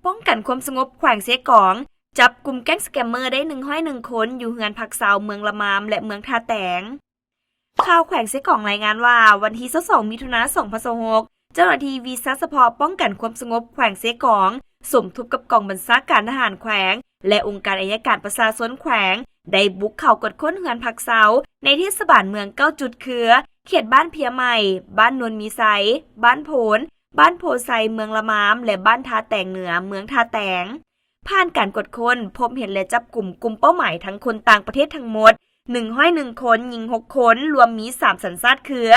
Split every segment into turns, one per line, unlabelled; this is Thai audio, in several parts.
ป้องกันความสงบแขวงเสกองจับกลุ่มแก๊งสแกมเมอร์ได้101 คนอยู่เฮือนพักเซาเมืองละมามและเมืองท่าแตงข่าวแขวงเสกองรายงานว่าวันที่22มิถุนายน2026เจ้าหน้าที่วีซ่าเฉพาะป้องกันความสงบแขวงเสกองสมทบกับกองบัญชาการทหารแขวงและองค์การอัยการประชาชนแขวงได้บุกเข้ากดค้นเฮือนพักเซาในเทศบาลเมือง9จุดคือเขตบ้านเพียใหม่บ้านนวลมีไซบ้านโผนบ้านโพไซเมืองละมามและบ้านท่าแตงเหนือเมืองท่าแตงผ่านการกดค้นพบเห็นและจับกลุ่มเป้าหมายทั้งคนต่างประเทศทั้งหมด101 คนหญิง6 คนรวมมี3สัญชาติคือ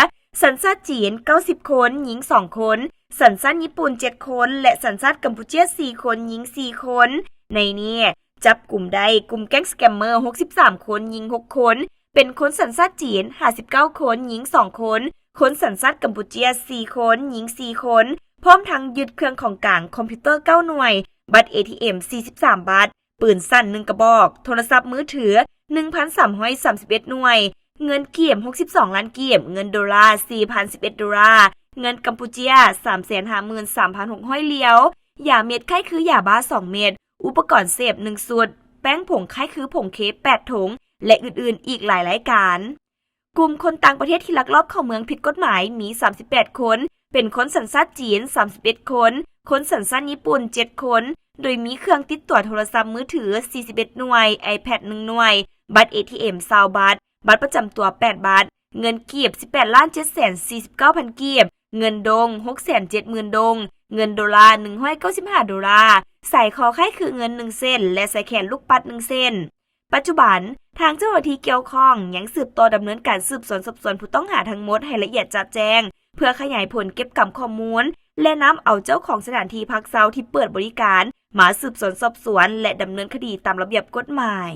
สัญชาติจีน90 คนหญิง2 คนสัญชาติญี่ปุ่น7 คนและสัญชาติกัมพูชา4 คนหญิง4 คนในนี้จับกลุ่มได้กลุ่มแก๊งสแกมเมอร์63 คนหญิง6 คนเป็นคนสัญชาติจีน59 คนหญิง2 คนคนสัญชาติกัมพูชา4 คนหญิง4 คนพร้อมทั้งยึดเครื่องของกลางคอมพิวเตอร์9 หน่วยบัตร ATM 43 บัตรปืนสั้น1 กระบอกโทรศัพท์มือถือ 1,331 หน่วยเงินเกียม62 ล้านเกียมเงินดอลลาร์ 4,011 ดอลลาร์เงินกัมพูชา 353,600 เหรียญยาเม็ดไข้คือยาบ้า2 เม็ดอุปกรณ์เสพ1 สุดแป้งผงไข้คือผงเคฟ8 ถุงและอื่นๆอีกหลายรายการกลุ่มคนต่างประเทศที่ลักลอบเข้าเมืองผิดกฎหมายมี38 คนเป็นคนสัญชาติจีน31 คนคนสัญชาติญี่ปุ่น7 คนโดยมีเครื่องติดต่อโทรศัพท์มือถือ41 หน่วย iPad 1 หน่วยบัตร ATM 20 บัตรบัตรประจำตัว8 บัตรเงินเกียบ 18,749,000 เกียบเงินดง 670,000 ดงเงินดอลลาร์195 ดอลลาร์ใส่คอไข่คือเงิน1 เส้นและใส่แขนลูกปัด1 เส้นปัจจุบันทางเจ้าหน้าที่เกี่ยวข้องยังสืบต่อดำเนินการสืบสวนสอบสวนผู้ต้องหาทั้งหมดให้ละเอียดชัดแจ้งเพื่อขยายผลเก็บกำข้อมูลและนำเอาเจ้าของสถานที่พักเซาที่เปิดบริการมาสืบสวนสอบสวนและดำเนินคดีตามระเบียบกฎหมาย